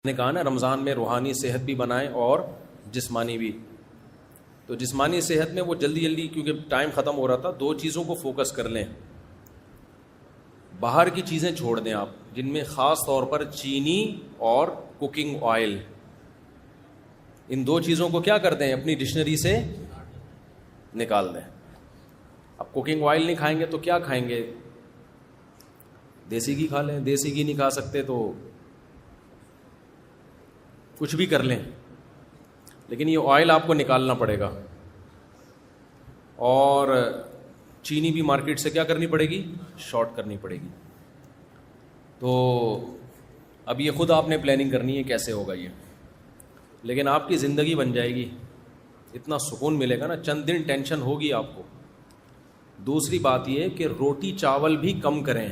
نے کہا نا رمضان میں روحانی صحت بھی بنائیں اور جسمانی بھی. تو جسمانی صحت میں وہ جلدی جلدی کیونکہ ٹائم ختم ہو رہا تھا, 2 چیزوں کو فوکس کر لیں. باہر کی چیزیں چھوڑ دیں آپ, جن میں خاص طور پر چینی اور کوکنگ آئل, ان 2 چیزوں کو کیا کر دیں, اپنی ڈکشنری سے نکال دیں. اب کوکنگ آئل نہیں کھائیں گے تو کیا کھائیں گے؟ دیسی گھی کھا لیں. دیسی گھی نہیں کھا سکتے تو کچھ بھی کر لیں, لیکن یہ آئل آپ کو نکالنا پڑے گا. اور چینی بھی مارکیٹ سے کیا کرنی پڑے گی, شارٹ کرنی پڑے گی. تو اب یہ خود آپ نے پلاننگ کرنی ہے کیسے ہوگا یہ, لیکن آپ کی زندگی بن جائے گی, اتنا سکون ملے گا نا, چند دن ٹینشن ہوگی آپ کو. دوسری بات یہ کہ روٹی چاول بھی کم کریں,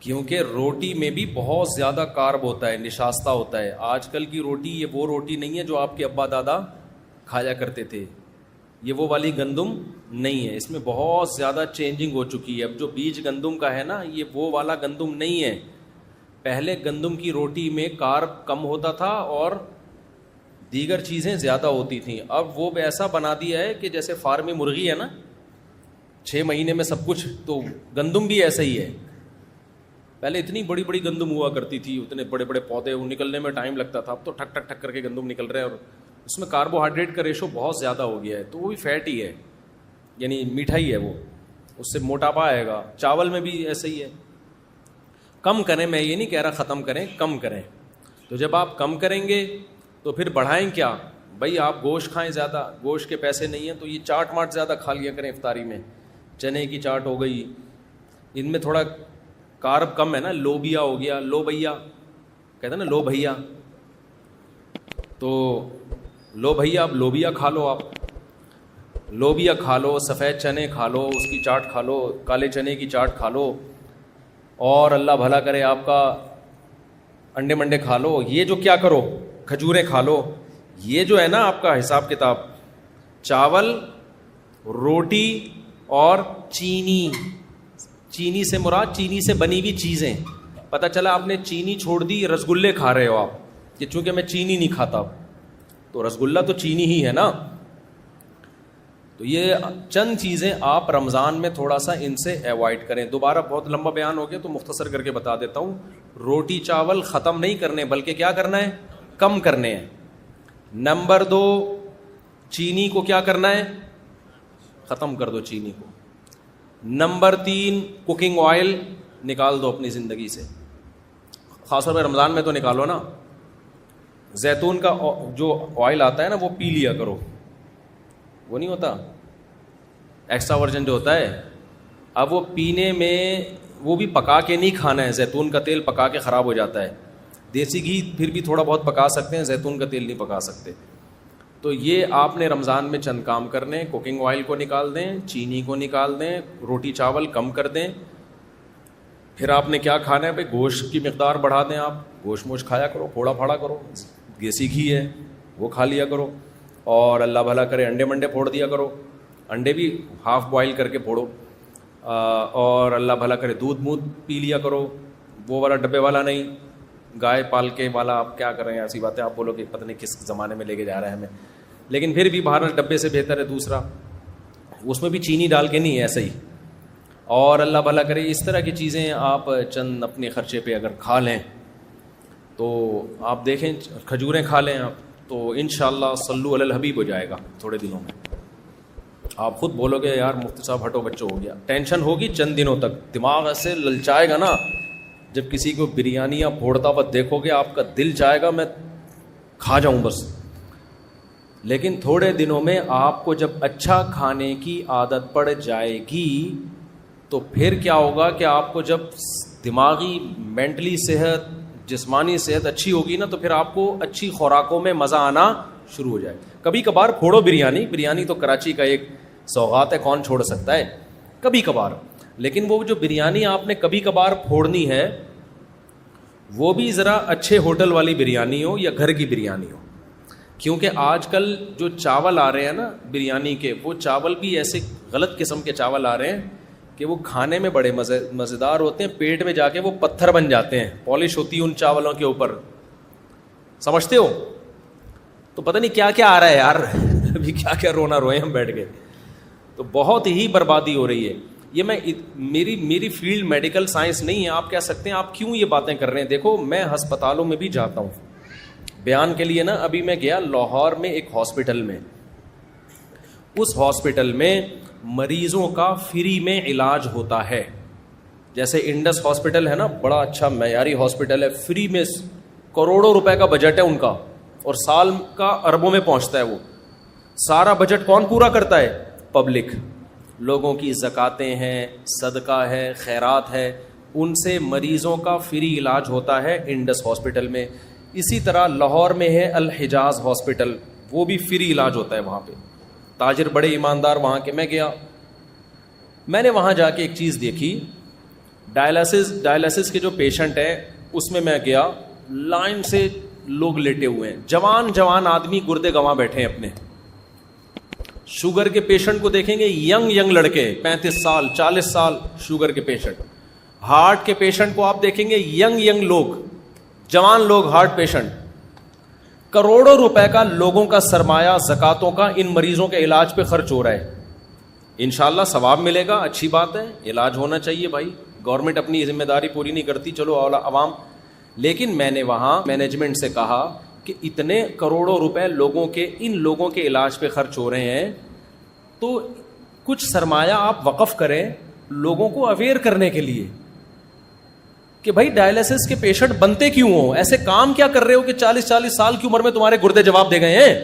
کیونکہ روٹی میں بھی بہت زیادہ کارب ہوتا ہے, نشاستہ ہوتا ہے. آج کل کی روٹی یہ وہ روٹی نہیں ہے جو آپ کے ابا دادا کھایا کرتے تھے, یہ وہ والی گندم نہیں ہے, اس میں بہت زیادہ چینجنگ ہو چکی ہے. اب جو بیج گندم کا ہے نا, یہ وہ والا گندم نہیں ہے. پہلے گندم کی روٹی میں کارب کم ہوتا تھا اور دیگر چیزیں زیادہ ہوتی تھیں. اب وہ ایسا بنا دیا ہے کہ جیسے فارمی مرغی ہے نا, 6 مہینے میں سب کچھ, تو گندم بھی ایسا ہی ہے. پہلے اتنی بڑی بڑی گندم ہوا کرتی تھی, اتنے بڑے بڑے پودے, وہ نکلنے میں ٹائم لگتا تھا. اب تو ٹھک ٹھک ٹھک کر کے گندم نکل رہے ہیں, اور اس میں کاربوہائیڈریٹ کا ریشو بہت زیادہ ہو گیا ہے, تو وہ بھی فیٹ ہی ہے, یعنی میٹھا ہی ہے وہ, اس سے موٹاپا آئے گا. چاول میں بھی ایسا ہی ہے. کم کریں, میں یہ نہیں کہہ رہا ختم کریں, کم کریں. تو جب آپ کم کریں گے تو پھر بڑھائیں کیا بھائی, آپ گوشت کھائیں زیادہ, گوشت کے پیسے نہیں ہیں تو یہ چاٹ ماٹ زیادہ کھا لیا کریں افطاری میں. چنے کی چاٹ ہو گئی, ان میں تھوڑا کارب کم ہے نا. لوبیا ہو گیا, لو بھیا کہتے ہیں نا, لو بھیا, تو لو بھیا, اب لوبیا کھا لو, آپ لوبیا کھا لو, سفید چنے کھا لو, اس کی چاٹ کھا لو, کالے چنے کی چاٹ کھا لو, اور اللہ بھلا کرے آپ کا انڈے منڈے کھا لو. یہ جو کیا کرو, کھجوریں کھا لو. یہ جو ہے نا آپ کا حساب کتاب, چاول, روٹی اور چینی. چینی سے مراد چینی سے بنی ہوئی چیزیں. پتہ چلا آپ نے چینی چھوڑ دی, رسگلے کھا رہے ہو آپ, کہ چونکہ میں چینی نہیں کھاتا, تو رسگلہ تو چینی ہی ہے نا. تو یہ چند چیزیں آپ رمضان میں تھوڑا سا ان سے ایوائڈ کریں. دوبارہ بہت لمبا بیان ہو گیا تو مختصر کر کے بتا دیتا ہوں. روٹی چاول ختم نہیں کرنے, بلکہ کیا کرنا ہے, کم کرنے ہیں. نمبر 2, چینی کو کیا کرنا ہے, ختم کر دو چینی کو. نمبر 3, کوکنگ آئل نکال دو اپنی زندگی سے, خاص طور پہ رمضان میں تو نکالو نا. زیتون کا جو آئل آتا ہے نا, وہ پی لیا کرو. وہ نہیں ہوتا ایکسٹرا ورجن جو ہوتا ہے, اب وہ پینے میں, وہ بھی پکا کے نہیں کھانا ہے. زیتون کا تیل پکا کے خراب ہو جاتا ہے. دیسی گھی پھر بھی تھوڑا بہت پکا سکتے ہیں, زیتون کا تیل نہیں پکا سکتے. تو یہ آپ نے رمضان میں چند کام کرنے, کوکنگ آئل کو نکال دیں, چینی کو نکال دیں, روٹی چاول کم کر دیں. پھر آپ نے کیا کھانا ہے بھائی, گوشت کی مقدار بڑھا دیں. آپ گوشت موش کھایا کرو, پھوڑا پھاڑا کرو, دیسی گھی ہے وہ کھا لیا کرو. اور اللہ بھلا کرے انڈے منڈے پھوڑ دیا کرو, انڈے بھی ہاف بوائل کر کے پھوڑو. اور اللہ بھلا کرے دودھ مودھ پی لیا کرو, وہ والا ڈبے والا نہیں, گائے پال کے والا. آپ کیا کر رہے ہیں, ایسی باتیں آپ بولو کہ پتہ نہیں کس زمانے میں لے کے جا رہے ہیں ہمیں, لیکن پھر بھی باہر ڈبے سے بہتر ہے دوسرا, اس میں بھی چینی ڈال کے نہیں, ایسا ہی. اور اللہ بھلا کرے اس طرح کی چیزیں آپ چند اپنے خرچے پہ اگر کھا لیں تو آپ دیکھیں, کھجوریں کھا لیں آپ, تو انشاءاللہ صلو علی الحبیب ہو جائے گا تھوڑے دنوں میں. آپ خود بولو گے یار مفتی صاحب ہٹو بچوں ہو گیا. ٹینشن ہوگی چند دنوں تک, دماغ ایسے للچائے گا نا. جب کسی کو بریانیاں پھوڑتا ہوا دیکھو گے, آپ کا دل چاہے گا میں کھا جاؤں بس. لیکن تھوڑے دنوں میں آپ کو جب اچھا کھانے کی عادت پڑ جائے گی تو پھر کیا ہوگا کہ آپ کو جب دماغی مینٹلی صحت, جسمانی صحت اچھی ہوگی نا, تو پھر آپ کو اچھی خوراکوں میں مزہ آنا شروع ہو جائے. کبھی کبھار پھوڑو بریانی, بریانی تو کراچی کا ایک سوغات ہے, کون چھوڑ سکتا ہے کبھی کبھار. لیکن وہ جو بریانی آپ نے کبھی کبھار پھوڑنی ہے, وہ بھی ذرا اچھے ہوٹل والی بریانی ہو یا گھر کی بریانی ہو. کیونکہ آج کل جو چاول آ رہے ہیں نا بریانی کے, وہ چاول بھی ایسے غلط قسم کے چاول آ رہے ہیں کہ وہ کھانے میں بڑے مزیدار ہوتے ہیں, پیٹ میں جا کے وہ پتھر بن جاتے ہیں, پالش ہوتی ہے ان چاولوں کے اوپر, سمجھتے ہو؟ تو پتہ نہیں کیا کیا آ رہا ہے یار, ابھی کیا کیا رونا روئے ہم بیٹھ کے. تو بہت ہی بربادی ہو رہی ہے. یہ میری فیلڈ میڈیکل سائنس نہیں ہے. آپ کہہ سکتے ہیں آپ کیوں یہ باتیں کر رہے ہیں. دیکھو میں ہسپتالوں میں بھی جاتا ہوں بیان کے لیے نا. ابھی میں گیا لاہور میں ایک ہاسپٹل میں, اس ہاسپٹل میں مریضوں کا فری میں علاج ہوتا ہے. جیسے انڈس ہاسپٹل ہے نا, بڑا اچھا معیاری ہاسپٹل ہے, فری میں کروڑوں روپے کا بجٹ ہے ان کا, اور سال کا اربوں میں پہنچتا ہے. وہ سارا بجٹ کون پورا کرتا ہے؟ پبلک. لوگوں کی زکاتیں ہیں, صدقہ ہے, خیرات ہے, ان سے مریضوں کا فری علاج ہوتا ہے انڈس ہاسپٹل میں. اسی طرح لاہور میں ہے الحجاز ہاسپٹل, وہ بھی فری علاج ہوتا ہے وہاں پہ. تاجر بڑے ایماندار وہاں کے. میں گیا, میں نے وہاں جا کے ایک چیز دیکھی, ڈائلسس کے جو پیشنٹ ہیں اس میں گیا, لائن سے لوگ لیٹے ہوئے ہیں, جوان آدمی گردے گنوا بیٹھے ہیں اپنے. شوگر کے پیشنٹ کو دیکھیں گے, ینگ لڑکے 35 سال 40 سال شوگر کے پیشنٹ. ہارٹ کے پیشنٹ کو آپ دیکھیں گے, ینگ لوگ, جوان لوگ ہارٹ پیشنٹ. کروڑوں روپے کا لوگوں کا سرمایہ زکاتوں کا ان مریضوں کے علاج پہ خرچ ہو رہا ہے. انشاءاللہ ثواب ملے گا, اچھی بات ہے, علاج ہونا چاہیے بھائی. گورنمنٹ اپنی ذمہ داری پوری نہیں کرتی, چلو عوام. لیکن میں نے وہاں مینجمنٹ سے کہا کہ اتنے کروڑوں روپے ان لوگوں کے علاج پہ خرچ ہو رہے ہیں, تو کچھ سرمایہ آپ وقف کریں لوگوں کو اویئر کرنے کے لیے کہ بھائی ڈائلسس کے پیشنٹ بنتے کیوں ہوں, ایسے کام کیا کر رہے ہو کہ 40 سال کی عمر میں تمہارے گردے جواب دے گئے ہیں,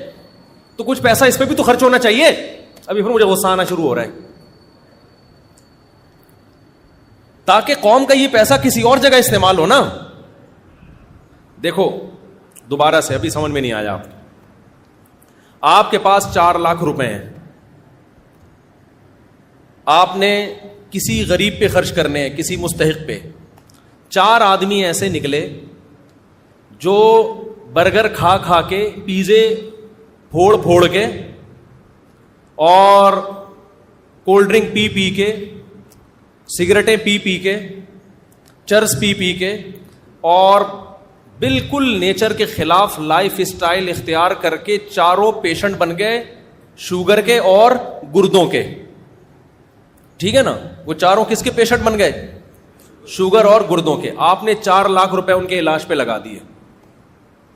تو کچھ پیسہ اس پہ بھی تو خرچ ہونا چاہیے. ابھی پھر مجھے غصہ آنا شروع ہو رہا ہے, تاکہ قوم کا یہ پیسہ کسی اور جگہ استعمال ہو نا. دیکھو دوبارہ سے, ابھی سمجھ میں نہیں آیا. آپ کے پاس 4 لاکھ روپے ہیں, آپ نے کسی غریب پہ خرچ کرنے ہیں, کسی مستحق پہ. 4 آدمی ایسے نکلے جو برگر کھا کے, پیزے پھوڑ کے, اور کولڈ ڈرنک پی کے, سگریٹیں پی کے, چرس پی کے, اور بالکل نیچر کے خلاف لائف اسٹائل اختیار کر کے چاروں پیشنٹ بن گئے شوگر کے اور گردوں کے. ٹھیک ہے نا, وہ چاروں کس کے پیشنٹ بن گئے؟ شوگر اور گردوں کے. آپ نے 4 لاکھ روپے ان کے علاج پہ لگا دیے.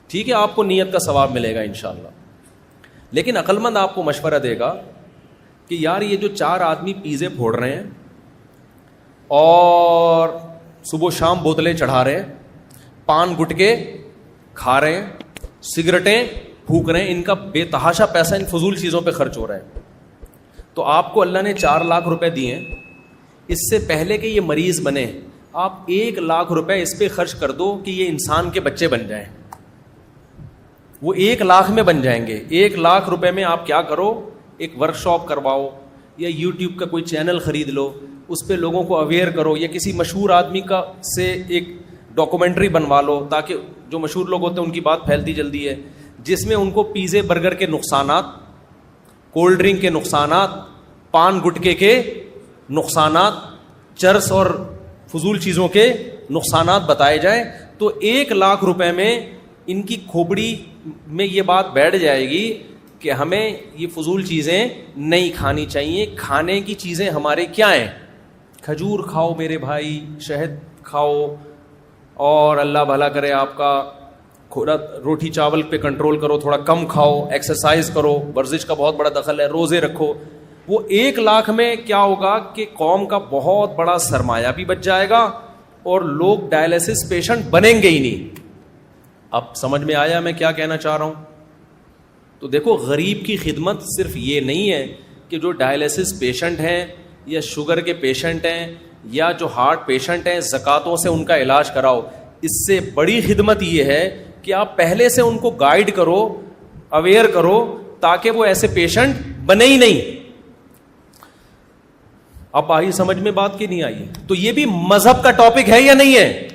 ٹھیک ہے, آپ کو نیت کا ثواب ملے گا انشاءاللہ. لیکن عقل مند آپ کو مشورہ دے گا کہ یار یہ جو 4 آدمی پیزے پھوڑ رہے ہیں اور صبح شام بوتلیں چڑھا رہے ہیں, پان گٹکے کھا رہے ہیں, سگریٹیں پھونک رہے ہیں, ان کا بے تحاشا پیسہ ان فضول چیزوں پہ خرچ ہو رہا ہے. تو آپ کو اللہ نے 4 لاکھ روپے دیے, اس سے پہلے کہ یہ مریض بنے آپ 1 لاکھ روپے اس پہ خرچ کر دو کہ یہ انسان کے بچے بن جائیں. وہ 1 لاکھ میں بن جائیں گے. 1 لاکھ روپے میں آپ کیا کرو, ایک ورک شاپ کرواؤ, یا یوٹیوب کا کوئی چینل خرید لو, اس پہ لوگوں کو اویئر کرو, یا کسی مشہور آدمی کا سے ایک ڈاکومنٹری بنوا لو, تاکہ جو مشہور لوگ ہوتے ہیں ان کی بات پھیلتی جلدی ہے, جس میں ان کو پیزے برگر کے نقصانات, کولڈ ڈرنک کے نقصانات, پان گٹکے کے نقصانات, چرس اور فضول چیزوں کے نقصانات بتائے جائیں. تو 1 لاکھ روپے میں ان کی کھوپڑی میں یہ بات بیٹھ جائے گی کہ ہمیں یہ فضول چیزیں نہیں کھانی چاہیے. کھانے کی چیزیں ہمارے کیا ہیں؟ کھجور کھاؤ میرے بھائی, شہد کھاؤ, اور اللہ بھلا کرے آپ کا روٹی چاول پہ کنٹرول کرو, تھوڑا کم کھاؤ, ایکسرسائز کرو, ورزش کا بہت بڑا دخل ہے, روزے رکھو. وہ 1 لاکھ میں کیا ہوگا کہ قوم کا بہت بڑا سرمایہ بھی بچ جائے گا, اور لوگ ڈائلسس پیشنٹ بنیں گے ہی نہیں. اب سمجھ میں آیا میں کیا کہنا چاہ رہا ہوں؟ تو دیکھو, غریب کی خدمت صرف یہ نہیں ہے کہ جو ڈائلسس پیشنٹ ہیں یا شوگر کے پیشنٹ ہیں یا جو ہارٹ پیشنٹ ہیں, زکاتوں سے ان کا علاج کراؤ. اس سے بڑی خدمت یہ ہے کہ آپ پہلے سے ان کو گائیڈ کرو, اویئر کرو, تاکہ وہ ایسے پیشنٹ بنے ہی نہیں. اب آئی سمجھ میں بات کی نہیں آئی؟ تو یہ بھی مذہب کا ٹاپک ہے یا نہیں ہے؟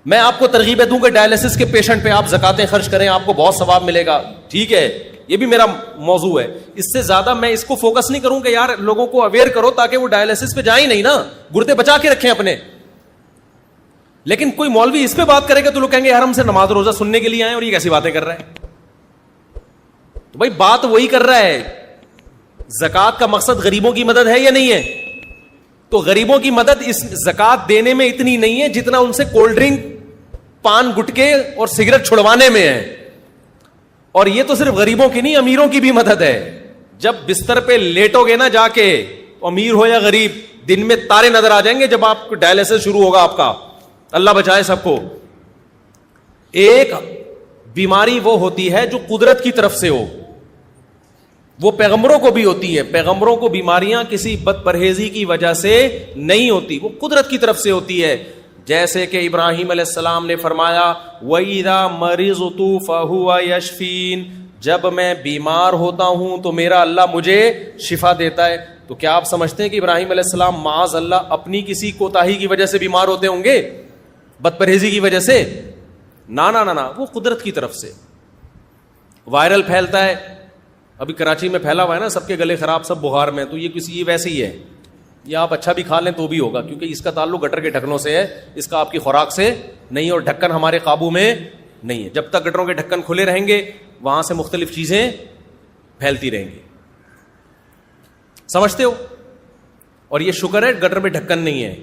میں آپ کو ترغیبیں دوں کہ ڈائلسس کے پیشنٹ پہ آپ زکاتیں خرچ کریں, آپ کو بہت ثواب ملے گا. ٹھیک ہے, یہ بھی میرا موضوع ہے. اس سے زیادہ میں اس کو فوکس نہیں کروں کہ یار لوگوں کو اویئر کرو تاکہ وہ ڈائلسس پہ جائیں نہیں نا, گردے بچا کے رکھیں اپنے. لیکن کوئی مولوی اس پہ بات کرے گا تو لوگ کہیں گے یار ہم سے نماز روزہ سننے کے لیے آئے اور یہ کیسی باتیں کر رہا ہے. تو بھائی بات وہی کر رہا ہے, زکوٰۃ کا مقصد غریبوں کی مدد ہے یا نہیں ہے؟ تو غریبوں کی مدد اس زکوٰۃ دینے میں اتنی نہیں ہے جتنا ان سے کولڈ ڈرنک, پان گٹکے اور سگریٹ چھڑوانے میں ہے. اور یہ تو صرف غریبوں کی نہیں, امیروں کی بھی مدد ہے. جب بستر پہ لیٹو گے نا جا کے, امیر ہو یا غریب, دن میں تارے نظر آ جائیں گے جب آپ کو ڈائلسس شروع ہوگا آپ کا. اللہ بچائے سب کو. ایک بیماری وہ ہوتی ہے جو قدرت کی طرف سے ہو, وہ پیغمبروں کو بھی ہوتی ہے. پیغمبروں کو بیماریاں کسی بد پرہیزی کی وجہ سے نہیں ہوتی, وہ قدرت کی طرف سے ہوتی ہے. جیسے کہ ابراہیم علیہ السلام نے فرمایا وَإِذَا مَرِضْتُ فَهُوَ يَشْفِينِ, جب میں بیمار ہوتا ہوں تو میرا اللہ مجھے شفا دیتا ہے. تو کیا آپ سمجھتے ہیں کہ ابراہیم علیہ السلام معاذ اللہ اپنی کسی کوتاہی کی وجہ سے بیمار ہوتے ہوں گے, بد پرہیزی کی وجہ سے؟ نا نا نا نا, وہ قدرت کی طرف سے. وائرل پھیلتا ہے, ابھی کراچی میں پھیلا ہوا ہے نا, سب کے گلے خراب, سب بخار میں. تو یہ ویسے ہی ہے, یہ آپ اچھا بھی کھا لیں تو بھی ہوگا, کیونکہ اس کا تعلق گٹر کے ڈھکنوں سے ہے, اس کا آپ کی خوراک سے نہیں. اور ڈھکن ہمارے قابو میں نہیں ہے. جب تک گٹروں کے ڈھکن کھلے رہیں گے وہاں سے مختلف چیزیں پھیلتی رہیں گی. سمجھتے ہو؟ اور یہ شکر ہے گٹر میں ڈھکن نہیں ہے,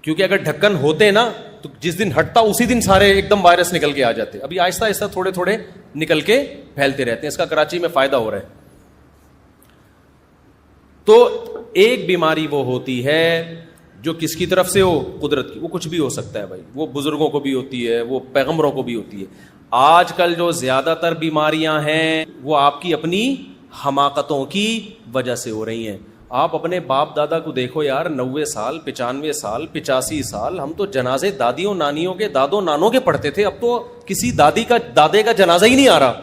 کیونکہ اگر ڈھکن ہوتے نا تو جس دن ہٹتا اسی دن سارے ایک دم وائرس نکل کے آ جاتے. ابھی آہستہ آہستہ تھوڑے تھوڑے نکل کے پھیلتے رہتے ہیں. اس کا کراچی میں فائدہ ہو رہا ہے. تو ایک بیماری وہ ہوتی ہے جو کس کی طرف سے ہو, قدرت کی. وہ کچھ بھی ہو سکتا ہے بھائی, وہ بزرگوں کو بھی ہوتی ہے, وہ پیغمبروں کو بھی ہوتی ہے. آج کل جو زیادہ تر بیماریاں ہیں وہ آپ کی اپنی حماقتوں کی وجہ سے ہو رہی ہیں. آپ اپنے باپ دادا کو دیکھو یار, 90 سال 95 سال 85 سال, ہم تو جنازے دادیوں نانیوں کے دادوں نانوں کے پڑھتے تھے. اب تو کسی دادی کا دادے کا جنازہ ہی نہیں آ رہا.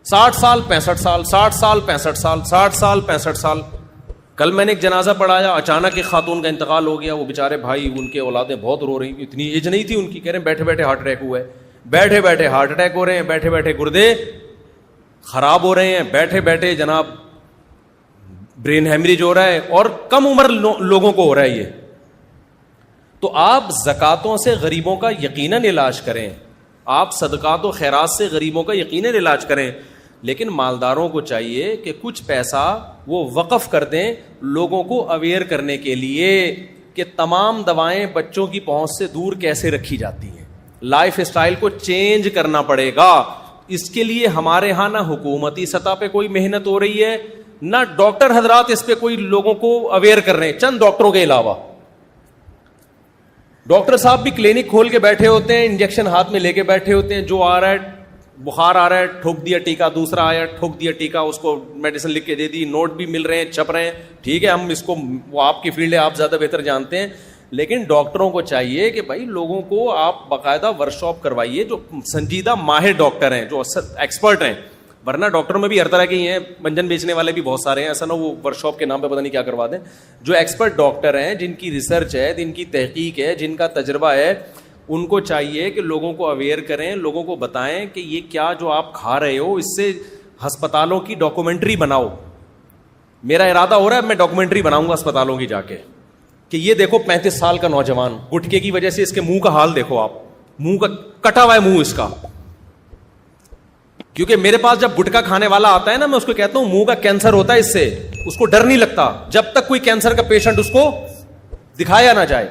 60 سال 65 سال 60 سال 65 سال 60 سال 65 سال. کل میں نے ایک جنازہ پڑھایا, اچانک ایک خاتون کا انتقال ہو گیا. وہ بیچارے بھائی, ان کے اولادیں بہت رو رہی, اتنی ایج نہیں تھی ان کی. کہہ رہے ہیں بیٹھے بیٹھے ہارٹ اٹیک ہوا ہے, بیٹھے بیٹھے ہارٹ اٹیک ہو رہے ہیں, بیٹھے بیٹھے گردے خراب ہو رہے ہیں, بیٹھے بیٹھے جناب برین ہیمریج ہو رہا ہے, اور کم عمر لوگوں کو ہو رہا ہے یہ. تو آپ زکاتوں سے غریبوں کا یقیناً علاج کریں, آپ صدقات و خیرات سے غریبوں کا یقیناً علاج کریں. لیکن مالداروں کو چاہیے کہ کچھ پیسہ وہ وقف کر دیں لوگوں کو اویئر کرنے کے لیے کہ تمام دوائیں بچوں کی پہنچ سے دور کیسے رکھی جاتی ہیں. لائف اسٹائل کو چینج کرنا پڑے گا. اس کے لیے ہمارے ہاں نہ حکومتی سطح پہ کوئی محنت ہو رہی ہے, نہ ڈاکٹر حضرات اس پہ کوئی لوگوں کو اویئر کر رہے ہیں. چند ڈاکٹروں کے علاوہ ڈاکٹر صاحب بھی کلینک کھول کے بیٹھے ہوتے ہیں, انجیکشن ہاتھ میں لے کے بیٹھے ہوتے ہیں. جو آ رہا ہے, بخار آ رہا ہے, ٹھوک دیا ٹیکا, دوسرا آیا ٹھوک دیا ٹیکا, اس کو میڈیسن لکھ کے دے دی, نوٹ بھی مل رہے ہیں, چھپ رہے ہیں. ٹھیک ہے, ہم اس کو, وہ آپ کی فیلڈ ہے, آپ زیادہ بہتر جانتے ہیں. لیکن ڈاکٹروں کو چاہیے کہ بھائی لوگوں کو آپ باقاعدہ ورکشاپ کروائیے, جو سنجیدہ ماہر ڈاکٹر ہیں, جو ایکسپرٹ ہیں. ورنہ ڈاکٹروں میں بھی ہر طرح کے ہیں, منجن بیچنے والے بھی بہت سارے ہیں. ایسا نہ وہ ورکشاپ کے نام پہ پتہ نہیں کیا کروا دیں. جو ایکسپرٹ ڈاکٹر ہیں, جن کی ریسرچ ہے, جن کی تحقیق ہے, جن کا تجربہ ہے, ان کو چاہیے کہ لوگوں کو اویئر کریں, لوگوں کو بتائیں کہ یہ کیا جو آپ کھا رہے ہو, اس سے ہسپتالوں کی ڈاکومنٹری بناؤ. میرا ارادہ ہو رہا ہے میں ڈاکومنٹری بناؤں گا اسپتالوں کی جا کے, کہ یہ دیکھو 35 سال کا نوجوان, گٹکے کی وجہ سے اس کے منہ کا حال دیکھو آپ, منہ کا کٹا ہوا ہے منہ اس کا. کیونکہ میرے پاس جب گٹکا کھانے والا آتا ہے نا, میں اس کو کہتا ہوں منہ کا کینسر ہوتا ہے, اس سے اس کو ڈر نہیں لگتا جب تک کوئی کینسر کا پیشنٹ اس کو دکھایا نہ جائے.